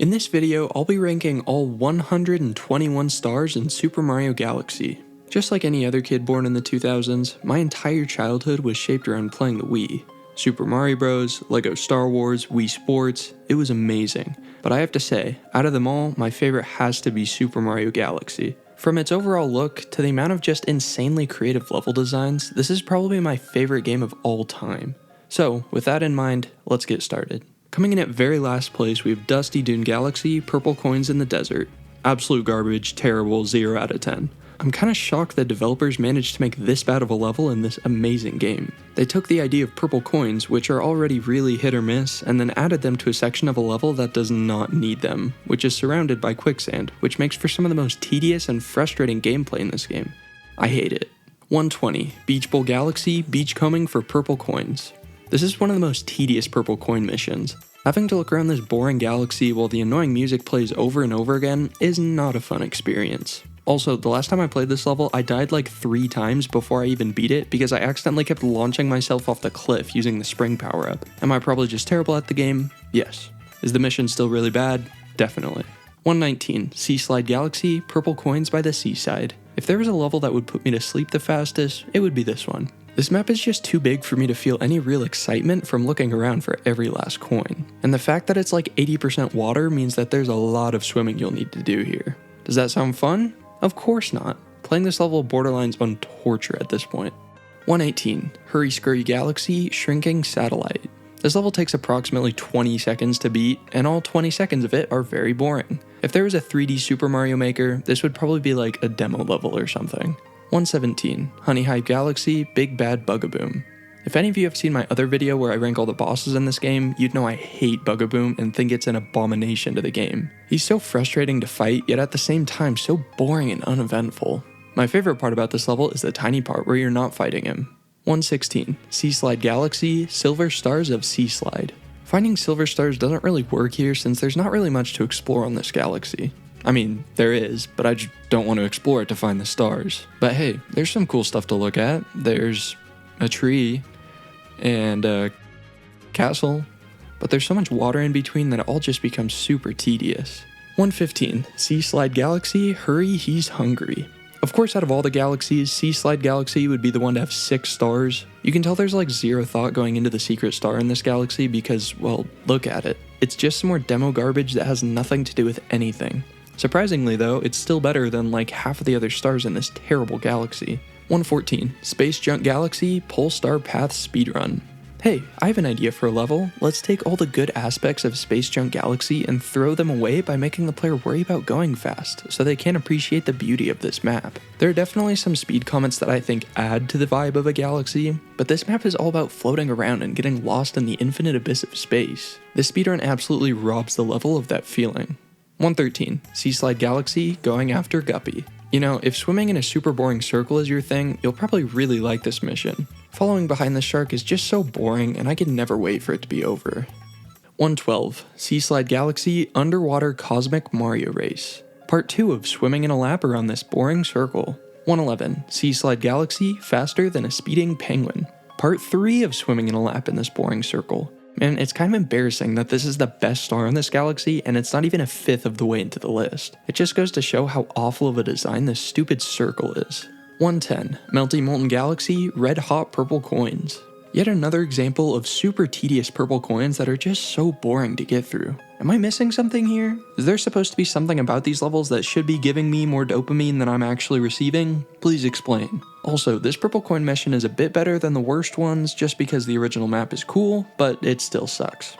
In this video, I'll be ranking all 121 stars in Super Mario Galaxy. Just like any other kid born in the 2000s, my entire childhood was shaped around playing the Wii. Super Mario Bros., LEGO Star Wars, Wii Sports, it was amazing. But I have to say, out of them all, my favorite has to be Super Mario Galaxy. From its overall look to the amount of just insanely creative level designs, this is probably my favorite game of all time. So, with that in mind, let's get started. Coming in at very last place, we have Dusty Dune Galaxy, Purple Coins in the Desert. Absolute garbage, terrible, 0 out of 10. I'm kinda shocked that developers managed to make this bad of a level in this amazing game. They took the idea of purple coins, which are already really hit or miss, and then added them to a section of a level that does not need them, which is surrounded by quicksand, which makes for some of the most tedious and frustrating gameplay in this game. I hate it. 120, Beach Bowl Galaxy, Beachcombing for Purple Coins. This is one of the most tedious purple coin missions. Having to look around this boring galaxy while the annoying music plays over and over again is not a fun experience. Also, the last time I played this level, I died like 3 times before I even beat it because I accidentally kept launching myself off the cliff using the spring power-up. Am I probably just terrible at the game? Yes. Is the mission still really bad? Definitely. 119, Sea Slide Galaxy, Purple Coins by the Seaside. If there was a level that would put me to sleep the fastest, it would be this one. This map is just too big for me to feel any real excitement from looking around for every last coin. And the fact that it's like 80% water means that there's a lot of swimming you'll need to do here. Does that sound fun? Of course not. Playing this level borderlines on torture at this point. 118, Hurry Scurry Galaxy, Shrinking Satellite. This level takes approximately 20 seconds to beat, and all 20 seconds of it are very boring. If there was a 3D Super Mario Maker, this would probably be like a demo level or something. 117, Honey Hive Galaxy, Big Bad Bugaboom. If any of you have seen my other video where I rank all the bosses in this game, you'd know I hate Bugaboom and think it's an abomination to the game. He's so frustrating to fight, yet at the same time so boring and uneventful. My favorite part about this level is the tiny part where you're not fighting him. 116, Sea Slide Galaxy, Silver Stars of Sea Slide. Finding silver stars doesn't really work here since there's not really much to explore on this galaxy. I mean, there is, but I just don't want to explore it to find the stars. But hey, there's some cool stuff to look at. There's a tree and a castle, but there's so much water in between that it all just becomes super tedious. 115, Sea Slide Galaxy, Hurry He's Hungry. Of course, out of all the galaxies, Sea Slide Galaxy would be the one to have 6 stars. You can tell there's like 0 thought going into the secret star in this galaxy because, well, look at it. It's just some more demo garbage that has nothing to do with anything. Surprisingly though, it's still better than like half of the other stars in this terrible galaxy. 114, Space Junk Galaxy, Polestar Path Speedrun. Hey, I have an idea for a level. Let's take all the good aspects of Space Junk Galaxy and throw them away by making the player worry about going fast, so they can't appreciate the beauty of this map. There are definitely some speed comments that I think add to the vibe of a galaxy, but this map is all about floating around and getting lost in the infinite abyss of space. This speedrun absolutely robs the level of that feeling. 113, Sea Slide Galaxy, Going After Guppy. You know, if swimming in a super boring circle is your thing, you'll probably really like this mission. Following behind the shark is just so boring and I can never wait for it to be over. 112, Sea Slide Galaxy, Underwater Cosmic Mario Race. Part 2 of swimming in a lap around this boring circle. 111, Sea Slide Galaxy, Faster Than a Speeding Penguin. Part 3 of swimming in a lap in this boring circle. Man, it's kind of embarrassing that this is the best star in this galaxy and it's not even a 1/5 of the way into the list. It just goes to show how awful of a design this stupid circle is. 110, Melty Molten Galaxy, Red Hot Purple Coins. Yet another example of super tedious purple coins that are just so boring to get through. Am I missing something here? Is there supposed to be something about these levels that should be giving me more dopamine than I'm actually receiving? Please explain. Also, this purple coin mission is a bit better than the worst ones just because the original map is cool, but it still sucks.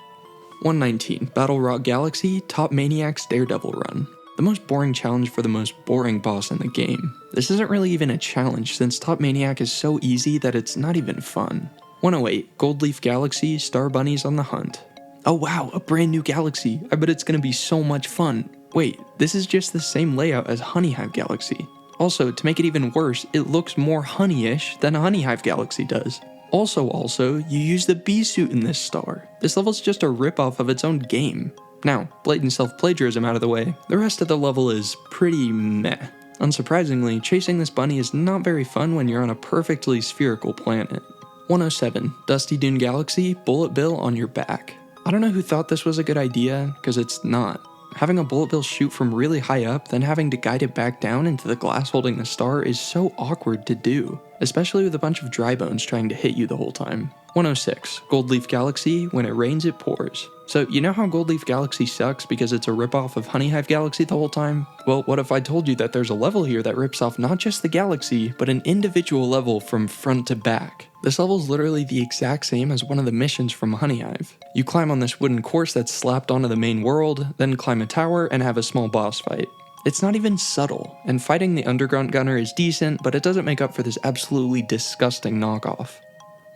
119, Battle Rock Galaxy, Top Maniacs Daredevil Run. The most boring challenge for the most boring boss in the game. This isn't really even a challenge since Top Maniac is so easy that it's not even fun. 108, Gold Leaf Galaxy, Star Bunnies on the Hunt. Oh wow, a brand new galaxy. I bet it's gonna be so much fun. Wait, this is just the same layout as Honey Hive Galaxy. Also, to make it even worse, it looks more honey-ish than Honey Hive Galaxy does. Also, you use the bee suit in this star. This level's just a ripoff of its own game. Now, blatant self-plagiarism out of the way, the rest of the level is pretty meh. Unsurprisingly, chasing this bunny is not very fun when you're on a perfectly spherical planet. 107, Dusty Dune Galaxy, Bullet Bill on Your Back. I don't know who thought this was a good idea, because it's not. Having a bullet bill shoot from really high up, then having to guide it back down into the glass holding the star is so awkward to do, especially with a bunch of dry bones trying to hit you the whole time. 106. Gold Leaf Galaxy, when it rains it pours. So you know how Gold Leaf Galaxy sucks because it's a ripoff of Honey Hive Galaxy the whole time? Well, what if I told you that there's a level here that rips off not just the galaxy, but an individual level from front to back? This level is literally the exact same as one of the missions from Honey Hive. You climb on this wooden course that's slapped onto the main world, then climb a tower and have a small boss fight. It's not even subtle, and fighting the Underground Gunner is decent, but it doesn't make up for this absolutely disgusting knockoff.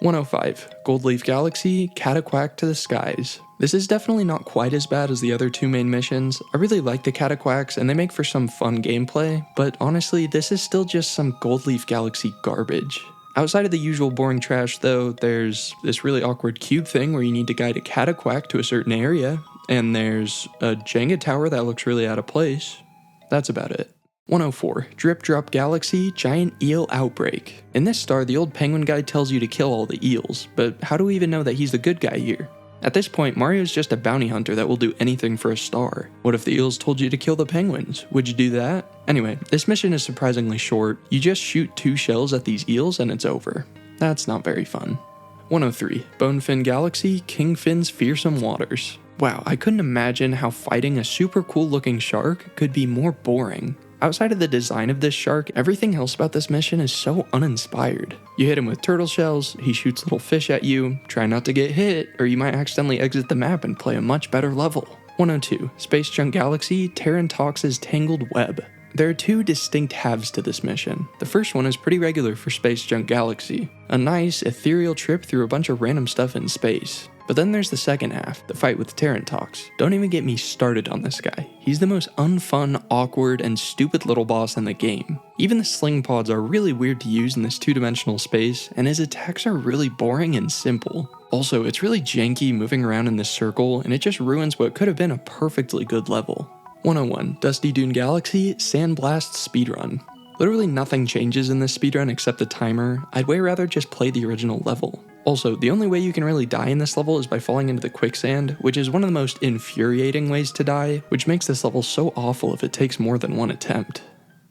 105. Gold Leaf Galaxy, Cataquack to the Skies. This is definitely not quite as bad as the other two main missions. I really like the Cataquacks and they make for some fun gameplay, but honestly, this is still just some Gold Leaf Galaxy garbage. Outside of the usual boring trash though, there's this really awkward cube thing where you need to guide a Cataquack to a certain area, and there's a Jenga tower that looks really out of place. That's about it. 104. Drip Drop Galaxy, Giant Eel Outbreak. In this star, the old penguin guy tells you to kill all the eels, but how do we even know that he's the good guy here? At this point, Mario's just a bounty hunter that will do anything for a star. What if the eels told you to kill the penguins? Would you do that? Anyway, this mission is surprisingly short. You just shoot 2 shells at these eels and it's over. That's not very fun. 103. Bonefin Galaxy, Kingfin's Fearsome Waters. Wow, I couldn't imagine how fighting a super cool looking shark could be more boring. Outside of the design of this shark, everything else about this mission is so uninspired. You hit him with turtle shells, he shoots little fish at you, try not to get hit, or you might accidentally exit the map and play a much better level. 102. Space Junk Galaxy, Terran Tox's Tangled Web. There are 2 distinct halves to this mission. The first one is pretty regular for Space Junk Galaxy, a nice, ethereal trip through a bunch of random stuff in space. But then there's the second half, the fight with Terran Tox. Don't even get me started on this guy. He's the most unfun, awkward, and stupid little boss in the game. Even the sling pods are really weird to use in this 2-dimensional space, and his attacks are really boring and simple. Also, it's really janky moving around in this circle, and it just ruins what could have been a perfectly good level. 101. Dusty Dune Galaxy, Sandblast Speedrun. Literally nothing changes in this speedrun except the timer. I'd way rather just play the original level. Also, the only way you can really die in this level is by falling into the quicksand, which is one of the most infuriating ways to die, which makes this level so awful if it takes more than one attempt.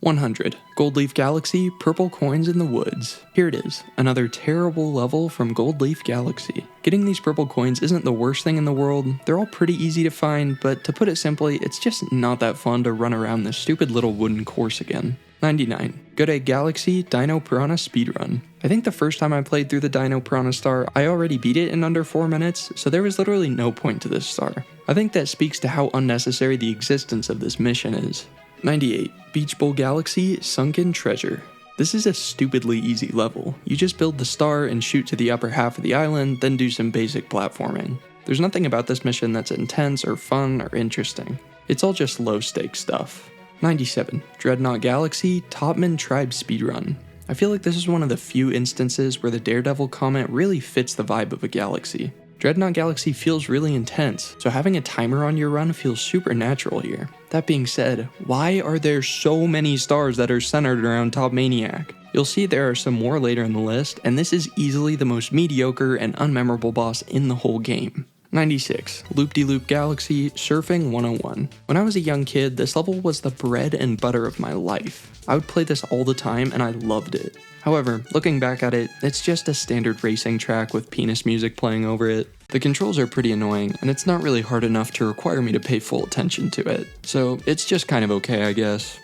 100. Gold Leaf Galaxy, Purple Coins in the Woods. Here it is, another terrible level from Gold Leaf Galaxy. Getting these purple coins isn't the worst thing in the world, they're all pretty easy to find, but to put it simply, it's just not that fun to run around this stupid little wooden course again. 99. Good Egg Galaxy, Dino Piranha Speedrun. I think the first time I played through the Dino Piranha star, I already beat it in under 4 minutes, so there was literally no point to this star. I think that speaks to how unnecessary the existence of this mission is. 98. Beach Bowl Galaxy, Sunken Treasure. This is a stupidly easy level. You just build the star and shoot to the upper half of the island, then do some basic platforming. There's nothing about this mission that's intense or fun or interesting. It's all just low stakes stuff. 97. Dreadnought Galaxy, Topman Tribe Speedrun. I feel like this is one of the few instances where the Daredevil comment really fits the vibe of a galaxy. Dreadnought Galaxy feels really intense, so having a timer on your run feels super natural here. That being said, why are there so many stars that are centered around Top Maniac? You'll see there are some more later in the list, and this is easily the most mediocre and unmemorable boss in the whole game. 96. Loop-de-Loop Galaxy, Surfing 101. When I was a young kid, this level was the bread and butter of my life. I would play this all the time and I loved it. However, looking back at it, it's just a standard racing track with penis music playing over it. The controls are pretty annoying, and it's not really hard enough to require me to pay full attention to it, so it's just kind of okay, I guess.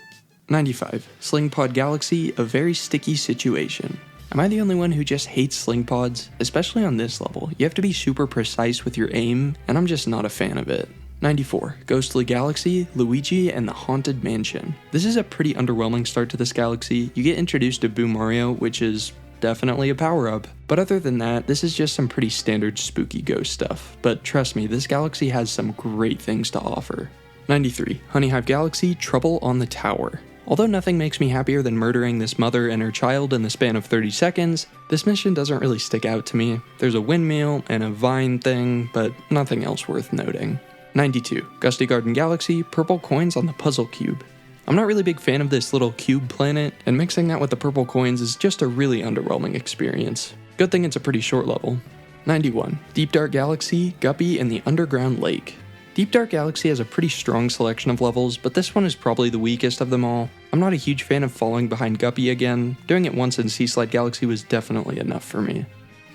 95. Sling Pod Galaxy, A Very Sticky Situation. Am I the only one who just hates sling pods? Especially on this level, you have to be super precise with your aim, and I'm just not a fan of it. 94. Ghostly Galaxy, Luigi and the Haunted Mansion. This is a pretty underwhelming start to this galaxy. You get introduced to Boo Mario, which is definitely a power-up. But other than that, this is just some pretty standard spooky ghost stuff. But trust me, this galaxy has some great things to offer. 93. Honey Hive Galaxy, Trouble on the Tower. Although nothing makes me happier than murdering this mother and her child in the span of 30 seconds, this mission doesn't really stick out to me. There's a windmill and a vine thing, but nothing else worth noting. 92. Gusty Garden Galaxy, Purple Coins on the Puzzle Cube. I'm not really a big fan of this little cube planet, and mixing that with the purple coins is just a really underwhelming experience. Good thing it's a pretty short level. 91. Deep Dark Galaxy, Guppy and the Underground Lake. Deep Dark Galaxy has a pretty strong selection of levels, but this one is probably the weakest of them all. I'm not a huge fan of falling behind Guppy again. Doing it once in Seaslide Galaxy was definitely enough for me.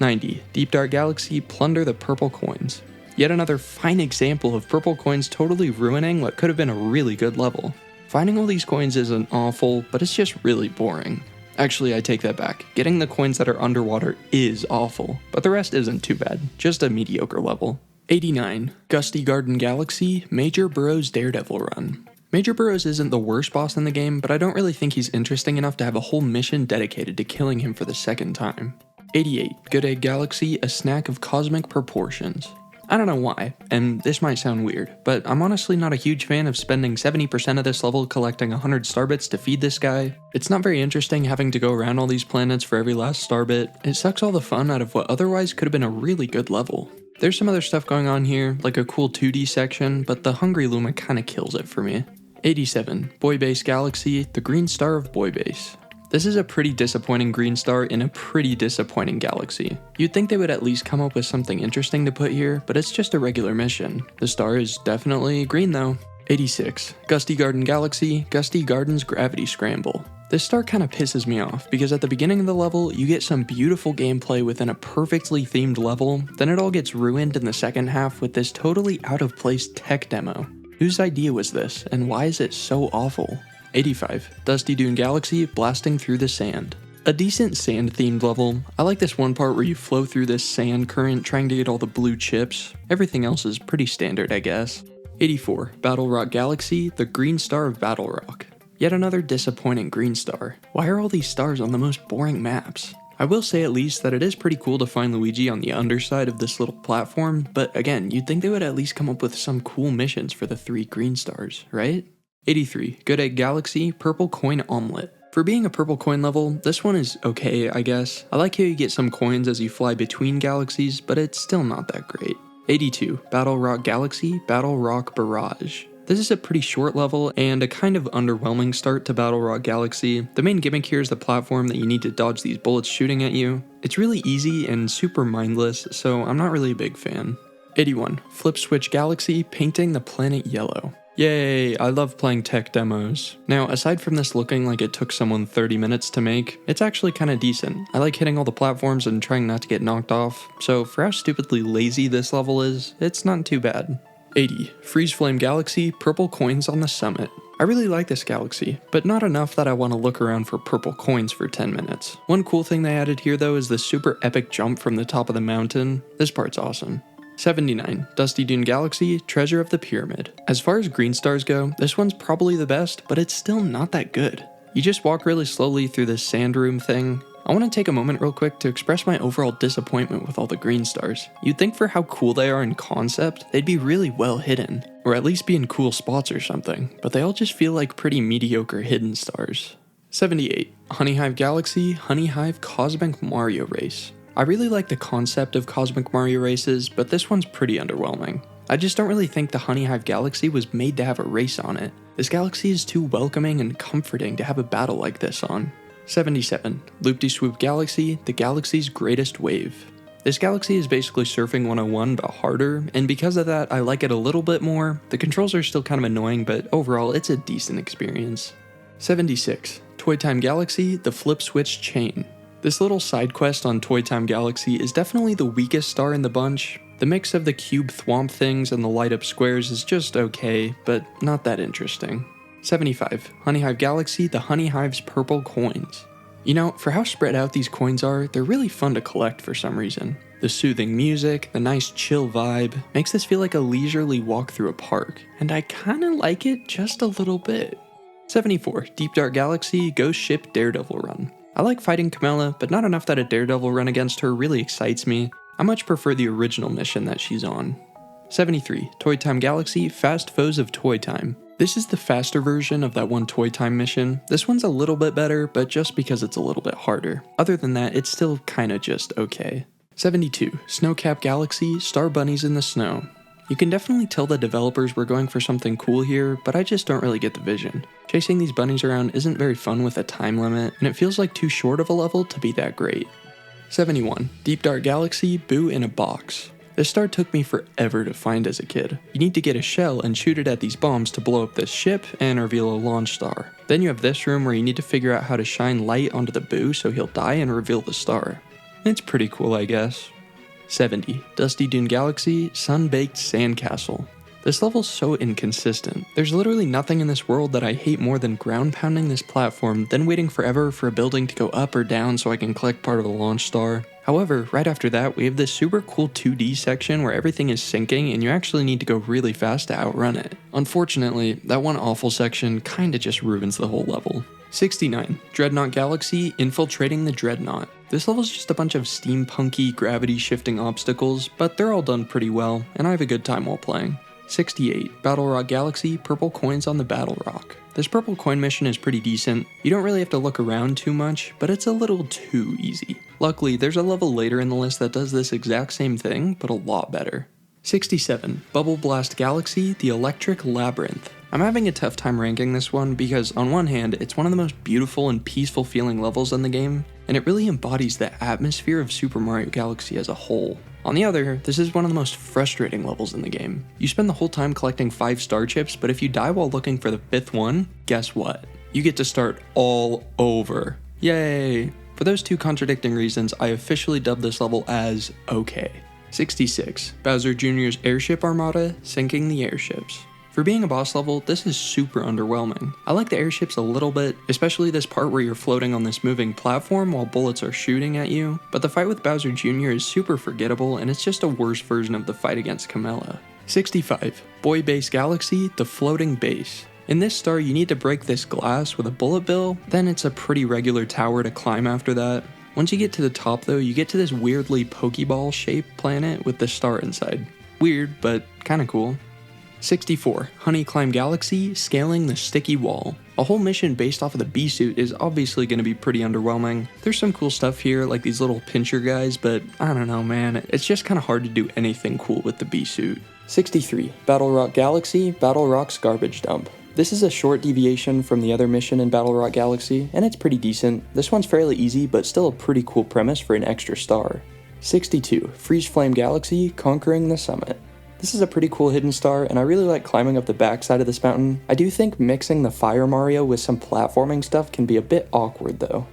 90. Deep Dark Galaxy, Plunder the Purple Coins. Yet another fine example of purple coins totally ruining what could have been a really good level. Finding all these coins isn't awful, but it's just really boring. Actually, I take that back. Getting the coins that are underwater is awful, but the rest isn't too bad, just a mediocre level. 89. Gusty Garden Galaxy, Major Burrow's Daredevil Run. Major Burrows isn't the worst boss in the game, but I don't really think he's interesting enough to have a whole mission dedicated to killing him for the second time. 88. Good Egg Galaxy, A Snack of Cosmic Proportions. I don't know why, and this might sound weird, but I'm honestly not a huge fan of spending 70% of this level collecting 100 starbits to feed this guy. It's not very interesting having to go around all these planets for every last starbit. It sucks all the fun out of what otherwise could have been a really good level. There's some other stuff going on here, like a cool 2D section, but the Hungry Luma kinda kills it for me. 87. Boy Base Galaxy, The Green Star of Boy Base. This is a pretty disappointing green star in a pretty disappointing galaxy. You'd think they would at least come up with something interesting to put here, but it's just a regular mission. The star is definitely green though. 86. Gusty Garden Galaxy, Gusty Garden's Gravity Scramble. This star kinda pisses me off, because at the beginning of the level, you get some beautiful gameplay within a perfectly themed level, then it all gets ruined in the second half with this totally out of place tech demo. Whose idea was this, and why is it so awful? 85. Dusty Dune Galaxy, Blasting Through the Sand. A decent sand-themed level. I like this one part where you flow through this sand current trying to get all the blue chips. Everything else is pretty standard, I guess. 84. Battle Rock Galaxy, The Green Star of Battle Rock. Yet another disappointing green star. Why are all these stars on the most boring maps? I will say at least that it is pretty cool to find Luigi on the underside of this little platform, but again, you'd think they would at least come up with some cool missions for the 3 green stars, right? 83. Good Egg Galaxy, Purple Coin Omelet. For being a purple coin level, this one is okay, I guess. I like how you get some coins as you fly between galaxies, but it's still not that great. 82. Battle Rock Galaxy, Battle Rock Barrage. This is a pretty short level and a kind of underwhelming start to Battle Rock Galaxy. The main gimmick here is the platform that you need to dodge these bullets shooting at you. It's really easy and super mindless, so I'm not really a big fan. 81. Flip Switch Galaxy, Painting the Planet Yellow. Yay, I love playing tech demos. Now, aside from this looking like it took someone 30 minutes to make, it's actually kinda decent. I like hitting all the platforms and trying not to get knocked off, so for how stupidly lazy this level is, it's not too bad. 80. Freeze Flame Galaxy, Purple Coins on the Summit. I really like this galaxy, but not enough that I want to look around for purple coins for 10 minutes. One cool thing they added here though is the super epic jump from the top of the mountain. This part's awesome. 79. Dusty Dune Galaxy, Treasure of the Pyramid. As far as green stars go, this one's probably the best, but it's still not that good. You just walk really slowly through this sand room thing. I want to take a moment real quick to express my overall disappointment with all the green stars. You'd think for how cool they are in concept, they'd be really well hidden, or at least be in cool spots or something, but they all just feel like pretty mediocre hidden stars. 78. Honey Hive Galaxy, Honey Hive Cosmic Mario Race. I really like the concept of Cosmic Mario races, but this one's pretty underwhelming. I just don't really think the Honey Hive Galaxy was made to have a race on it. This galaxy is too welcoming and comforting to have a battle like this on. 77. Loop-de-Swoop Galaxy, the galaxy's greatest wave. This galaxy is basically Surfing 101 but harder, and because of that I like it a little bit more. The controls are still kind of annoying, but overall it's a decent experience. 76. Toy Time Galaxy, the Flip Switch Chain. This little side quest on Toy Time Galaxy is definitely the weakest star in the bunch. The mix of the cube thwomp things and the light up squares is just okay, but not that interesting. 75. Honey Hive Galaxy, the Honey Hive's Purple Coins. You know, for how spread out these coins are, they're really fun to collect for some reason. The soothing music, the nice chill vibe, makes this feel like a leisurely walk through a park, and I kinda like it just a little bit. 74. Deep Dark Galaxy, Ghost Ship Daredevil Run. I like fighting Camilla, but not enough that a Daredevil run against her really excites me. I much prefer the original mission that she's on. 73. Toy Time Galaxy, Fast Foes of Toy Time. This is the faster version of that one Toy Time mission. This one's a little bit better, but just because it's a little bit harder. Other than that, it's still kinda just okay. 72. Snowcap Galaxy, Star Bunnies in the Snow. You can definitely tell the developers were going for something cool here, but I just don't really get the vision. Chasing these bunnies around isn't very fun with a time limit, and it feels like too short of a level to be that great. 71. Deep Dark Galaxy, Boo in a Box. This star took me forever to find as a kid. You need to get a shell and shoot it at these bombs to blow up this ship and reveal a launch star. Then you have this room where you need to figure out how to shine light onto the Boo so he'll die and reveal the star. It's pretty cool, I guess. 70. Dusty Dune Galaxy Sun-Baked Sandcastle. This level's so inconsistent. There's literally nothing in this world that I hate more than ground pounding this platform, then waiting forever for a building to go up or down so I can collect part of the launch star. However, right after that, we have this super cool 2D section where everything is sinking and you actually need to go really fast to outrun it. Unfortunately, that one awful section kinda just ruins the whole level. 69. Dreadnought Galaxy Infiltrating the Dreadnought. This level's just a bunch of steampunky, gravity-shifting obstacles, but they're all done pretty well, and I have a good time while playing. 68. Battle Rock Galaxy Purple Coins on the Battle Rock. This purple coin mission is pretty decent. You don't really have to look around too much, but it's a little too easy. Luckily, there's a level later in the list that does this exact same thing, but a lot better. 67. Bubble Blast Galaxy The Electric Labyrinth. I'm having a tough time ranking this one because on one hand, it's one of the most beautiful and peaceful feeling levels in the game, and it really embodies the atmosphere of Super Mario Galaxy as a whole. On the other, this is one of the most frustrating levels in the game. You spend the whole time collecting 5 star chips, but if you die while looking for the 5th one, guess what? You get to start all over. Yay! For those two contradicting reasons, I officially dubbed this level as okay. 66. Bowser Jr.'s Airship Armada Sinking the Airships. For being a boss level, this is super underwhelming. I like the airships a little bit, especially this part where you're floating on this moving platform while bullets are shooting at you, but the fight with Bowser Jr. is super forgettable and it's just a worse version of the fight against Kamala. 65. Boy Base Galaxy The Floating Base. In this star, you need to break this glass with a bullet bill, then it's a pretty regular tower to climb after that. Once you get to the top though, you get to this weirdly Pokeball-shaped planet with the star inside. Weird, but kinda cool. 64. Honey Climb Galaxy Scaling the Sticky Wall. A whole mission based off of the bee suit is obviously going to be pretty underwhelming. There's some cool stuff here, like these little pincher guys, but I don't know, man. It's just kind of hard to do anything cool with the bee suit. 63. Battle Rock Galaxy Battle Rock's Garbage Dump. This is a short deviation from the other mission in Battle Rock Galaxy, and it's pretty decent. This one's fairly easy, but still a pretty cool premise for an extra star. 62. Freeze Flame Galaxy Conquering the Summit. This is a pretty cool hidden star, and I really like climbing up the backside of this mountain. I do think mixing the Fire Mario with some platforming stuff can be a bit awkward though.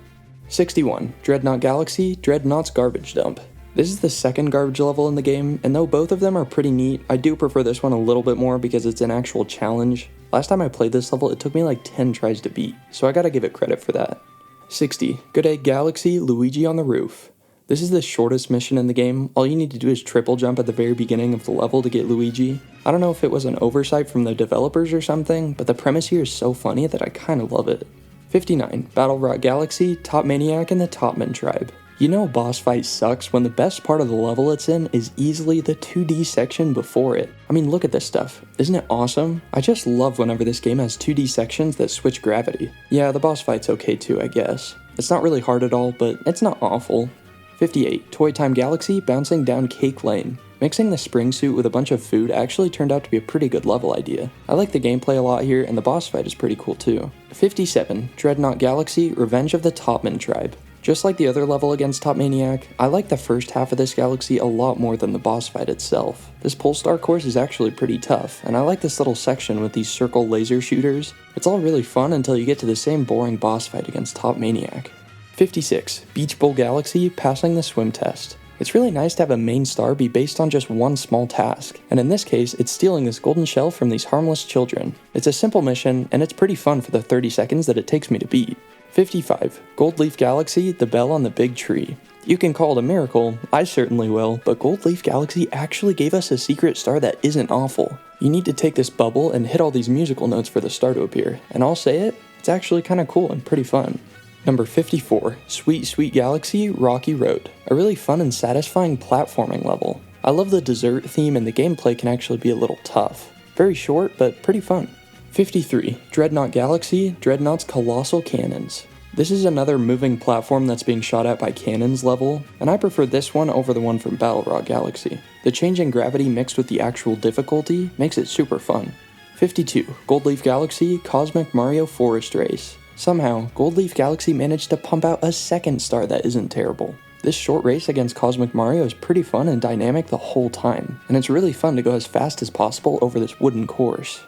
61. Dreadnought Galaxy Dreadnought's Garbage Dump. This is the second garbage level in the game, and though both of them are pretty neat, I do prefer this one a little bit more because it's an actual challenge. Last time I played this level, it took me like 10 tries to beat, so I gotta give it credit for that. 60. Good Egg Galaxy Luigi on the Roof. This is the shortest mission in the game. All you need to do is triple jump at the very beginning of the level to get Luigi. I don't know if it was an oversight from the developers or something, but the premise here is so funny that I kinda love it. 59. Battle Rock Galaxy Top Maniac and the Topman Tribe. You know a boss fight sucks when the best part of the level it's in is easily the 2D section before it. I mean, look at this stuff. Isn't it awesome? I just love whenever this game has 2D sections that switch gravity. Yeah, the boss fight's okay too, I guess. It's not really hard at all, but it's not awful. 58. Toy Time Galaxy Bouncing Down Cake Lane. Mixing the spring suit with a bunch of food actually turned out to be a pretty good level idea. I like the gameplay a lot here, and the boss fight is pretty cool too. 57. Dreadnought Galaxy Revenge of the Topman Tribe. Just like the other level against Top Maniac, I like the first half of this galaxy a lot more than the boss fight itself. This Polestar course is actually pretty tough, and I like this little section with these circle laser shooters. It's all really fun until you get to the same boring boss fight against Top Maniac. 56. Beach Bowl Galaxy Passing the Swim Test. It's really nice to have a main star be based on just one small task, and in this case, it's stealing this golden shell from these harmless children. It's a simple mission, and it's pretty fun for the 30 seconds that it takes me to beat. 55. Gold Leaf Galaxy The Bell on the Big Tree. You can call it a miracle, I certainly will, but Gold Leaf Galaxy actually gave us a secret star that isn't awful. You need to take this bubble and hit all these musical notes for the star to appear, and I'll say it, it's actually kinda cool and pretty fun. Number 54. Sweet Sweet Galaxy Rocky Road. A really fun and satisfying platforming level. I love the dessert theme and the gameplay can actually be a little tough. Very short, but pretty fun. 53. Dreadnought Galaxy Dreadnought's Colossal Cannons. This is another moving platform that's being shot at by cannons level, and I prefer this one over the one from Battle Rock Galaxy. The change in gravity mixed with the actual difficulty makes it super fun. 52. Gold Leaf Galaxy Cosmic Mario Forest Race. Somehow, Gold Leaf Galaxy managed to pump out a second star that isn't terrible. This short race against Cosmic Mario is pretty fun and dynamic the whole time, and it's really fun to go as fast as possible over this wooden course.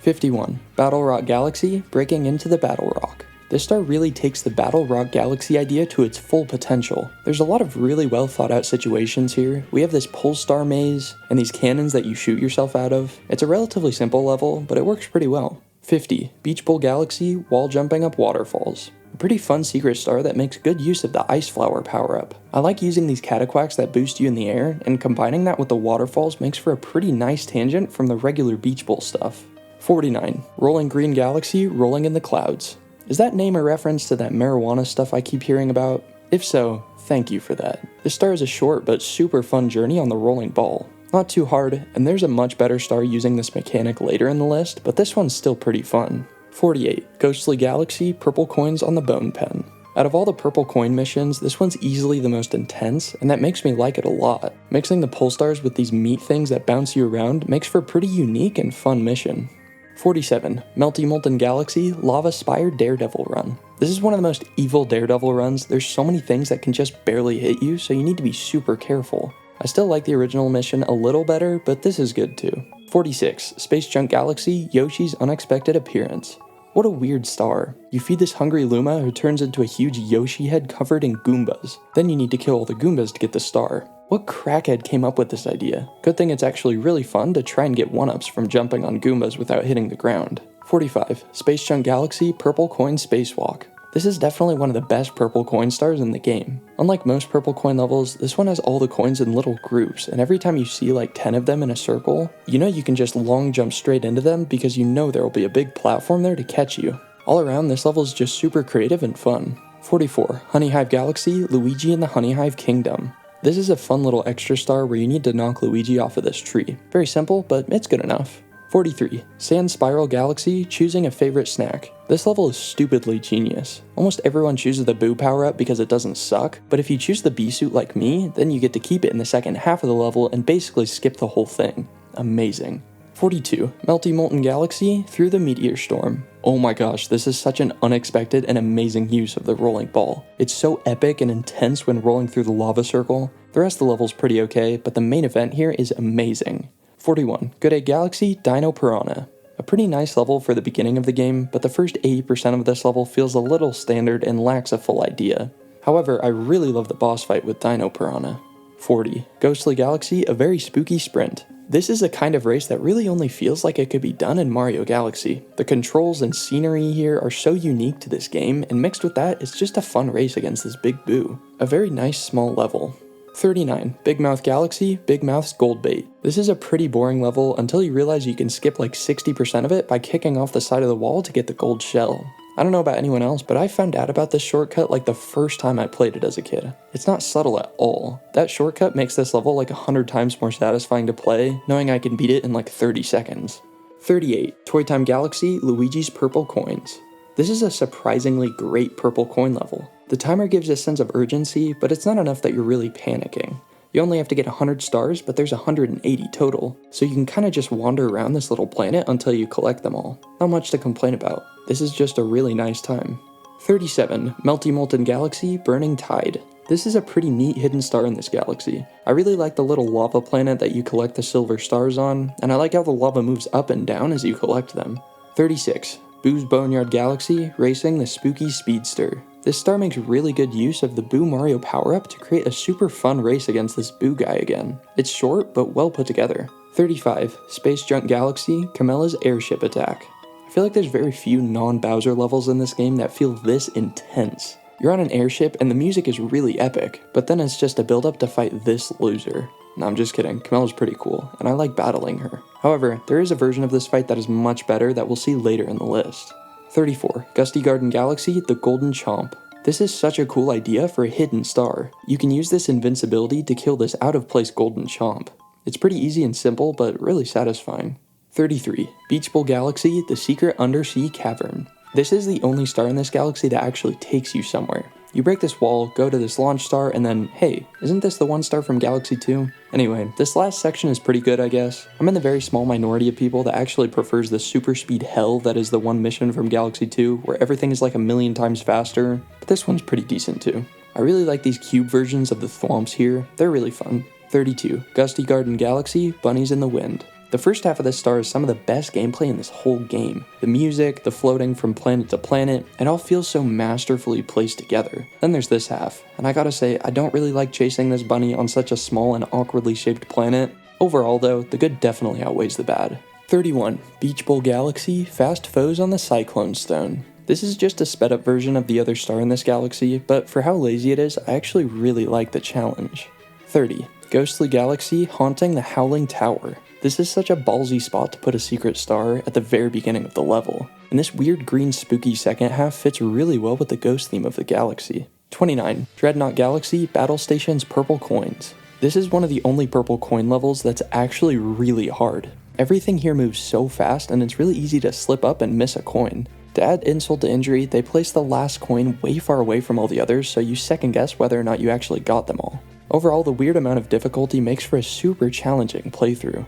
51. Battle Rock Galaxy, breaking into the Battle Rock. This star really takes the Battle Rock Galaxy idea to its full potential. There's a lot of really well thought out situations here. We have this pole star maze, and these cannons that you shoot yourself out of. It's a relatively simple level, but it works pretty well. 50. Beach Bowl Galaxy, wall jumping up waterfalls. A pretty fun secret star that makes good use of the Ice Flower power-up. I like using these cataquacks that boost you in the air, and combining that with the waterfalls makes for a pretty nice tangent from the regular Beach Bowl stuff. 49. Rolling Green Galaxy, rolling in the clouds. Is that name a reference to that marijuana stuff I keep hearing about? If so, thank you for that. This star is a short but super fun journey on the rolling ball. Not too hard, and there's a much better star using this mechanic later in the list, but this one's still pretty fun. 48. Ghostly Galaxy, purple coins on the bone pen. Out of all the purple coin missions, this one's easily the most intense, and that makes me like it a lot. Mixing the pole stars with these meat things that bounce you around makes for a pretty unique and fun mission. 47. Melty Molten Galaxy, Lava Spire Daredevil Run. This is one of the most evil Daredevil runs. There's so many things that can just barely hit you, so you need to be super careful. I still like the original mission a little better, but this is good too. 46. Space Junk Galaxy, Yoshi's Unexpected Appearance. What a weird star. You feed this hungry Luma who turns into a huge Yoshi head covered in Goombas. Then you need to kill all the Goombas to get the star. What crackhead came up with this idea? Good thing it's actually really fun to try and get one-ups from jumping on Goombas without hitting the ground. 45. Space Junk Galaxy, Purple Coin Spacewalk. This is definitely one of the best purple coin stars in the game. Unlike most purple coin levels, this one has all the coins in little groups, and every time you see like 10 of them in a circle, you know you can just long jump straight into them because you know there will be a big platform there to catch you. All around, this level is just super creative and fun. 44. Honey Hive Galaxy, Luigi in the Honey Hive Kingdom. This is a fun little extra star where you need to knock Luigi off of this tree. Very simple, but it's good enough. 43. Sand Spiral Galaxy, choosing a favorite snack. This level is stupidly genius. Almost everyone chooses the Boo power-up because it doesn't suck, but if you choose the Bee suit like me, then you get to keep it in the second half of the level and basically skip the whole thing. Amazing. 42. Melty Molten Galaxy, Through the Meteor Storm. Oh my gosh, this is such an unexpected and amazing use of the rolling ball. It's so epic and intense when rolling through the lava circle. The rest of the level's pretty okay, but the main event here is amazing. 41. Good Egg Galaxy, Dino Piranha. A pretty nice level for the beginning of the game, but the first 80% of this level feels a little standard and lacks a full idea. However, I really love the boss fight with Dino Piranha. 40. Ghostly Galaxy, A Very Spooky Sprint. This is a kind of race that really only feels like it could be done in Mario Galaxy. The controls and scenery here are so unique to this game, and mixed with that, it's just a fun race against this big Boo. A very nice small level. 39. Big Mouth Galaxy, Big Mouth's Gold Bait. This is a pretty boring level until you realize you can skip like 60% of it by kicking off the side of the wall to get the gold shell. I don't know about anyone else, but I found out about this shortcut like the first time I played it as a kid. It's not subtle at all. That shortcut makes this level like 100 times more satisfying to play, knowing I can beat it in like 30 seconds. 38. Toy Time Galaxy, Luigi's Purple Coins. This is a surprisingly great purple coin level. The timer gives a sense of urgency, but it's not enough that you're really panicking. You only have to get 100 stars, but there's 180 total, so you can kinda just wander around this little planet until you collect them all. Not much to complain about. This is just a really nice time. 37. Melty Molten Galaxy, Burning Tide. This is a pretty neat hidden star in this galaxy. I really like the little lava planet that you collect the silver stars on, and I like how the lava moves up and down as you collect them. 36. Boo's Boneyard Galaxy, Racing the Spooky Speedster. This star makes really good use of the Boo Mario power-up to create a super fun race against this Boo guy again. It's short, but well put together. 35. Space Junk Galaxy, Camilla's Airship Attack. I feel like there's very few non-Bowser levels in this game that feel this intense. You're on an airship and the music is really epic, but then it's just a build-up to fight this loser. No, I'm just kidding, Camilla's pretty cool, and I like battling her. However, there is a version of this fight that is much better that we'll see later in the list. 34. Gusty Garden Galaxy, The Golden Chomp. This is such a cool idea for a hidden star. You can use this invincibility to kill this out-of-place Golden Chomp. It's pretty easy and simple, but really satisfying. 33. Beach Bowl Galaxy, The Secret Undersea Cavern. This is the only star in this galaxy that actually takes you somewhere. You break this wall, go to this launch star, and then, hey, isn't this the one star from Galaxy 2? Anyway, this last section is pretty good, I guess. I'm in the very small minority of people that actually prefers the super speed hell that is the one mission from Galaxy 2, where everything is like a million times faster, but this one's pretty decent too. I really like these cube versions of the thwomps here, they're really fun. 32. Gusty Garden Galaxy, Bunnies in the Wind. The first half of this star is some of the best gameplay in this whole game. The music, the floating from planet to planet, it all feels so masterfully placed together. Then there's this half, and I gotta say, I don't really like chasing this bunny on such a small and awkwardly shaped planet. Overall though, the good definitely outweighs the bad. 31. Beach Bowl Galaxy, Fast Foes on the Cyclone Stone. This is just a sped up version of the other star in this galaxy, but for how lazy it is, I actually really like the challenge. 30. Ghostly Galaxy, Haunting the Howling Tower. This is such a ballsy spot to put a secret star at the very beginning of the level, and this weird green spooky second half fits really well with the ghost theme of the galaxy. 29. Dreadnought Galaxy, Battle Station's Purple Coins. This is one of the only purple coin levels that's actually really hard. Everything here moves so fast and it's really easy to slip up and miss a coin. To add insult to injury, they place the last coin way far away from all the others, so you second guess whether or not you actually got them all. Overall, the weird amount of difficulty makes for a super challenging playthrough.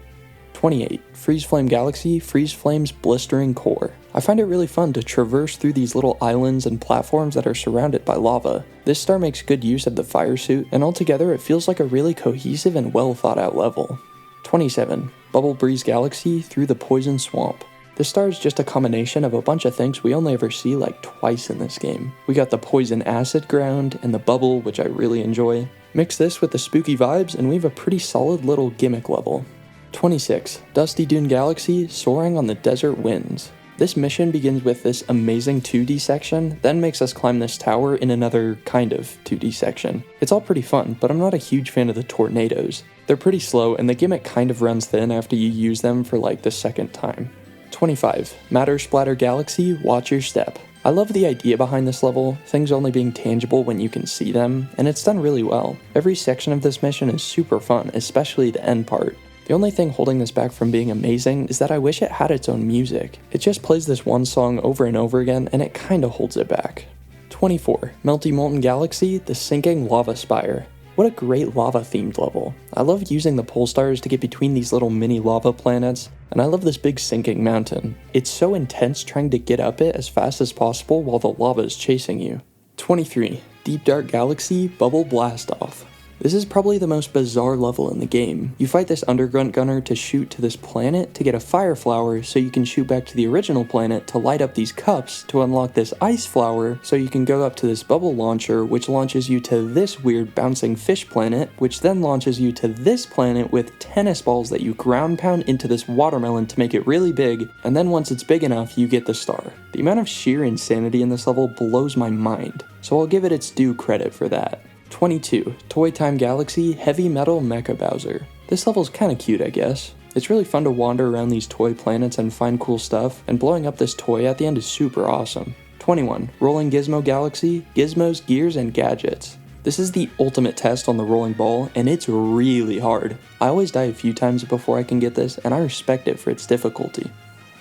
28. Freeze Flame Galaxy, Freeze Flame's Blistering Core. I find it really fun to traverse through these little islands and platforms that are surrounded by lava. This star makes good use of the fire suit, and altogether it feels like a really cohesive and well thought out level. 27. Bubble Breeze Galaxy, Through the Poison Swamp. This star is just a combination of a bunch of things we only ever see like twice in this game. We got the poison acid ground and the bubble, which I really enjoy. Mix this with the spooky vibes and we have a pretty solid little gimmick level. 26. Dusty Dune Galaxy, Soaring on the Desert Winds. This mission begins with this amazing 2D section, then makes us climb this tower in another kind of 2D section. It's all pretty fun, but I'm not a huge fan of the tornadoes. They're pretty slow and the gimmick kind of runs thin after you use them for like the second time. 25. Matter Splatter Galaxy, Watch Your Step. I love the idea behind this level, things only being tangible when you can see them, and it's done really well. Every section of this mission is super fun, especially the end part. The only thing holding this back from being amazing is that I wish it had its own music. It just plays this one song over and over again, and it kinda holds it back. 24. Melty Molten Galaxy, The Sinking Lava Spire. What a great lava-themed level. I love using the pole stars to get between these little mini lava planets, and I love this big sinking mountain. It's so intense trying to get up it as fast as possible while the lava is chasing you. 23. Deep Dark Galaxy, Bubble Blast Off. This is probably the most bizarre level in the game. You fight this undergrunt gunner to shoot to this planet to get a fire flower so you can shoot back to the original planet to light up these cups to unlock this ice flower so you can go up to this bubble launcher which launches you to this weird bouncing fish planet which then launches you to this planet with tennis balls that you ground pound into this watermelon to make it really big, and then once it's big enough you get the star. The amount of sheer insanity in this level blows my mind, so I'll give it its due credit for that. 22. Toy Time Galaxy, Heavy Metal Mecha Bowser. This level's kinda cute, I guess. It's really fun to wander around these toy planets and find cool stuff, and blowing up this toy at the end is super awesome. 21. Rolling Gizmo Galaxy, Gizmos, Gears, and Gadgets. This is the ultimate test on the rolling ball, and it's really hard. I always die a few times before I can get this, and I respect it for its difficulty.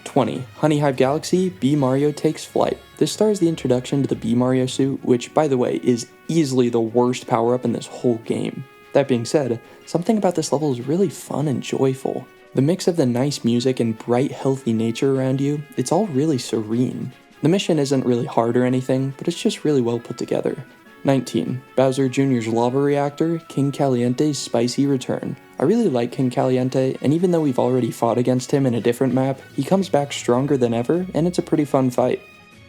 20. Honey Hive Galaxy, Bee Mario Takes Flight. This star is the introduction to the Bee Mario suit, which, by the way, is easily the worst power-up in this whole game. That being said, something about this level is really fun and joyful. The mix of the nice music and bright, healthy nature around you, it's all really serene. The mission isn't really hard or anything, but it's just really well put together. 19. Bowser Jr.'s Lava Reactor, King Caliente's Spicy Return. I really like King Caliente, and even though we've already fought against him in a different map, he comes back stronger than ever, and it's a pretty fun fight.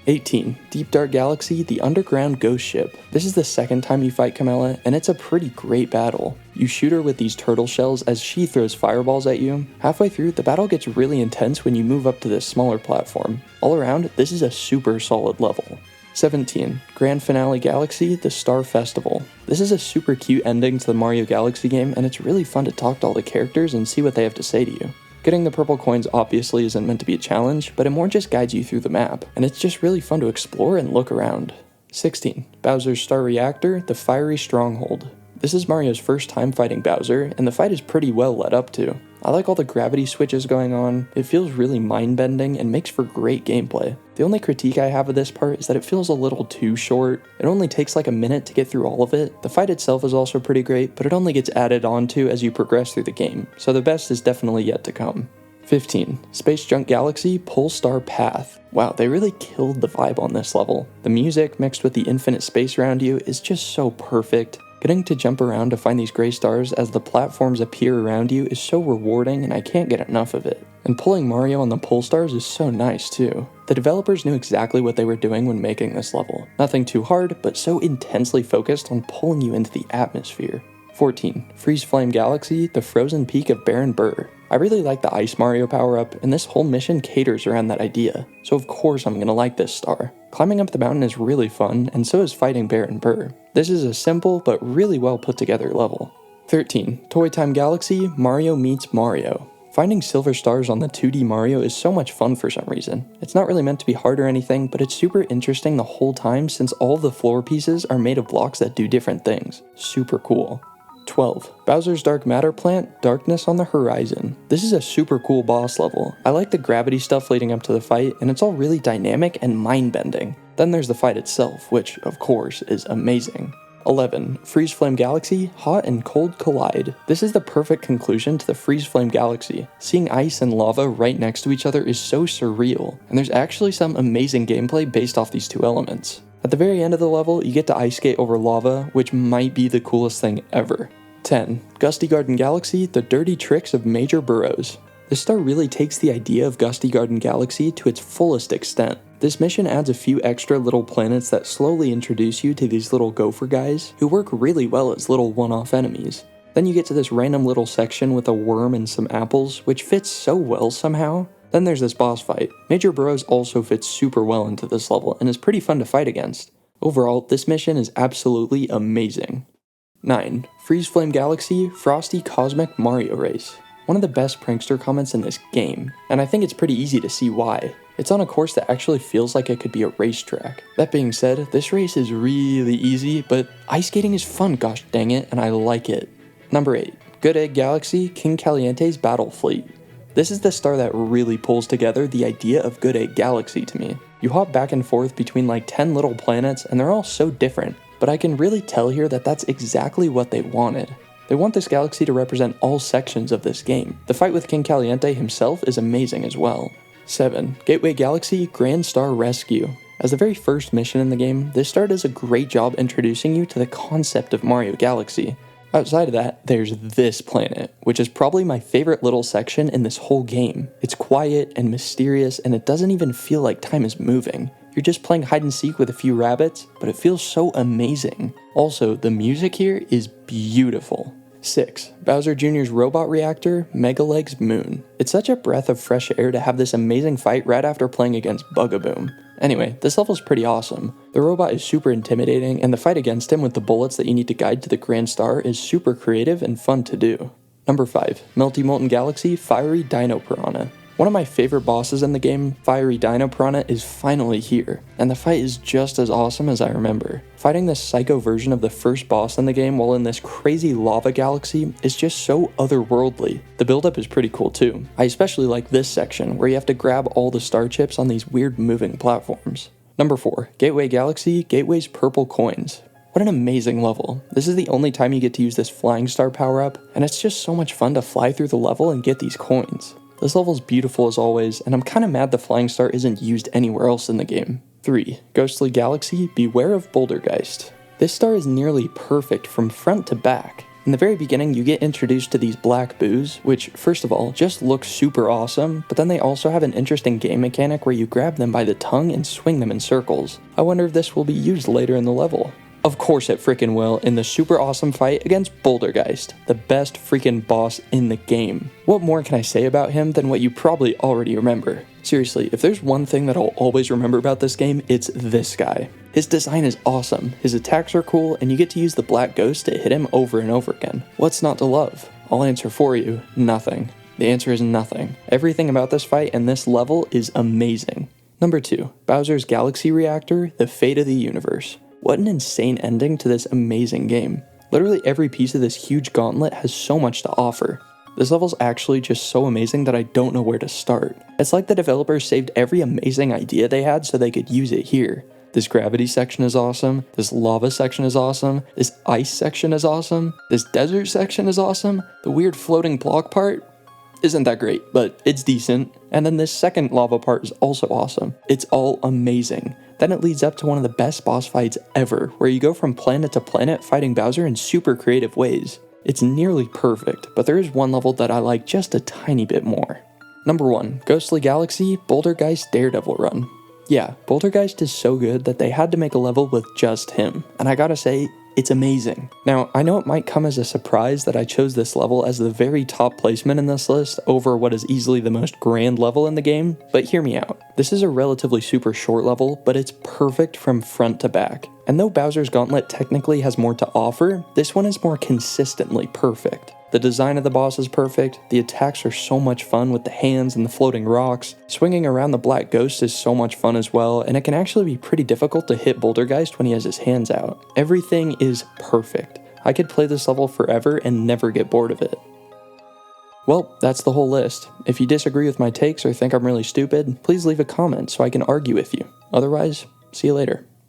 18. Deep Dark Galaxy, The Underground Ghost Ship. This is the second time you fight Kamala, and it's a pretty great battle. You shoot her with these turtle shells as she throws fireballs at you. Halfway through, the battle gets really intense when you move up to this smaller platform. All around, this is a super solid level. 17. Grand Finale Galaxy, The Star Festival. This is a super cute ending to the Mario Galaxy game, and it's really fun to talk to all the characters and see what they have to say to you. Getting the purple coins obviously isn't meant to be a challenge, but it more just guides you through the map, and it's just really fun to explore and look around. 16. Bowser's Star Reactor, The Fiery Stronghold. This is Mario's first time fighting Bowser, and the fight is pretty well led up to. I like all the gravity switches going on, it feels really mind-bending and makes for great gameplay. The only critique I have of this part is that it feels a little too short. It only takes like a minute to get through all of it. The fight itself is also pretty great, but it only gets added on to as you progress through the game, so the best is definitely yet to come. 15. Space Junk Galaxy Polestar Path. Wow, they really killed the vibe on this level. The music mixed with the infinite space around you is just so perfect. Getting to jump around to find these gray stars as the platforms appear around you is so rewarding, and I can't get enough of it. And pulling Mario on the Polestars is so nice too. The developers knew exactly what they were doing when making this level. Nothing too hard, but so intensely focused on pulling you into the atmosphere. 14. Freeze Flame Galaxy, the Frozen Peak of Baron Burr. I really like the Ice Mario power-up, and this whole mission caters around that idea, so of course I'm gonna like this star. Climbing up the mountain is really fun, and so is fighting Baron Burr. This is a simple but really well put together level. 13. Toy Time Galaxy, Mario Meets Mario. Finding silver stars on the 2D Mario is so much fun for some reason. It's not really meant to be hard or anything, but it's super interesting the whole time since all of the floor pieces are made of blocks that do different things. Super cool. 12. Bowser's Dark Matter Plant, Darkness on the Horizon. This is a super cool boss level. I like the gravity stuff leading up to the fight, and it's all really dynamic and mind-bending. Then there's the fight itself, which, of course, is amazing. 11. Freeze Flame Galaxy, Hot and Cold Collide. This is the perfect conclusion to the Freeze Flame Galaxy. Seeing ice and lava right next to each other is so surreal, and there's actually some amazing gameplay based off these two elements. At the very end of the level, you get to ice skate over lava, which might be the coolest thing ever. 10. Gusty Garden Galaxy, The Dirty Tricks of Major Burrows. This star really takes the idea of Gusty Garden Galaxy to its fullest extent. This mission adds a few extra little planets that slowly introduce you to these little gopher guys, who work really well as little one-off enemies. Then you get to this random little section with a worm and some apples, which fits so well somehow. Then there's this boss fight. Major Burrows also fits super well into this level and is pretty fun to fight against. Overall, this mission is absolutely amazing. 9. Freeze Flame Galaxy, Frosty Cosmic Mario Race. One of the best prankster comments in this game, and I think it's pretty easy to see why. It's on a course that actually feels like it could be a racetrack. That being said, this race is really easy, but ice skating is fun, gosh dang it, and I like it. Number 8. Good Egg Galaxy, King Caliente's Battle Fleet. This is the star that really pulls together the idea of Good Egg Galaxy to me. You hop back and forth between like 10 little planets, and they're all so different, but I can really tell here that that's exactly what they wanted. They want this galaxy to represent all sections of this game. The fight with King Caliente himself is amazing as well. 7. Gateway Galaxy, Grand Star Rescue. As the very first mission in the game, this star does a great job introducing you to the concept of Mario Galaxy. Outside of that, there's this planet, which is probably my favorite little section in this whole game. It's quiet and mysterious, and it doesn't even feel like time is moving. You're just playing hide and seek with a few rabbits, but it feels so amazing. Also, the music here is beautiful. 6. Bowser Jr.'s Robot Reactor, Megaleg's Moon. It's such a breath of fresh air to have this amazing fight right after playing against Bugaboom. Anyway, this level's pretty awesome. The robot is super intimidating, and the fight against him with the bullets that you need to guide to the Grand Star is super creative and fun to do. Number 5. Melty Molten Galaxy, Fiery Dino Piranha. One of my favorite bosses in the game, Fiery Dino Piranha, is finally here, and the fight is just as awesome as I remember. Fighting this psycho version of the first boss in the game while in this crazy lava galaxy is just so otherworldly. The build-up is pretty cool too. I especially like this section, where you have to grab all the star chips on these weird moving platforms. Number 4. Gateway Galaxy, Gateway's Purple Coins. What an amazing level. This is the only time you get to use this Flying Star power-up, and it's just so much fun to fly through the level and get these coins. This level's beautiful as always, and I'm kinda mad the Flying Star isn't used anywhere else in the game. 3. Ghostly Galaxy, Beware of Bouldergeist. This star is nearly perfect from front to back. In the very beginning, you get introduced to these black boos, which, first of all, just look super awesome, but then they also have an interesting game mechanic where you grab them by the tongue and swing them in circles. I wonder if this will be used later in the level. Of course it freaking will, in the super awesome fight against Bouldergeist, the best freaking boss in the game. What more can I say about him than what you probably already remember? Seriously, if there's one thing that I'll always remember about this game, it's this guy. His design is awesome, his attacks are cool, and you get to use the Black Ghost to hit him over and over again. What's not to love? I'll answer for you, nothing. The answer is nothing. Everything about this fight and this level is amazing. Number 2, Bowser's Galaxy Reactor, The Fate of the Universe. What an insane ending to this amazing game. Literally every piece of this huge gauntlet has so much to offer. This level's actually just so amazing that I don't know where to start. It's like the developers saved every amazing idea they had so they could use it here. This gravity section is awesome, this lava section is awesome, this ice section is awesome, this desert section is awesome, the weird floating block part, isn't that great, but it's decent. And then this second lava part is also awesome. It's all amazing. Then it leads up to one of the best boss fights ever, where you go from planet to planet fighting Bowser in super creative ways. It's nearly perfect, but there is one level that I like just a tiny bit more. Number 1, Ghostly Galaxy, Bouldergeist Daredevil Run. Yeah, Bouldergeist is so good that they had to make a level with just him, and I gotta say, it's amazing. Now, I know it might come as a surprise that I chose this level as the very top placement in this list over what is easily the most grand level in the game, but hear me out. This is a relatively super short level, but it's perfect from front to back. And though Bowser's Gauntlet technically has more to offer, this one is more consistently perfect. The design of the boss is perfect, the attacks are so much fun with the hands and the floating rocks, swinging around the black ghost is so much fun as well, and it can actually be pretty difficult to hit Bouldergeist when he has his hands out. Everything is perfect. I could play this level forever and never get bored of it. Well, that's the whole list. If you disagree with my takes or think I'm really stupid, please leave a comment so I can argue with you. Otherwise, see you later.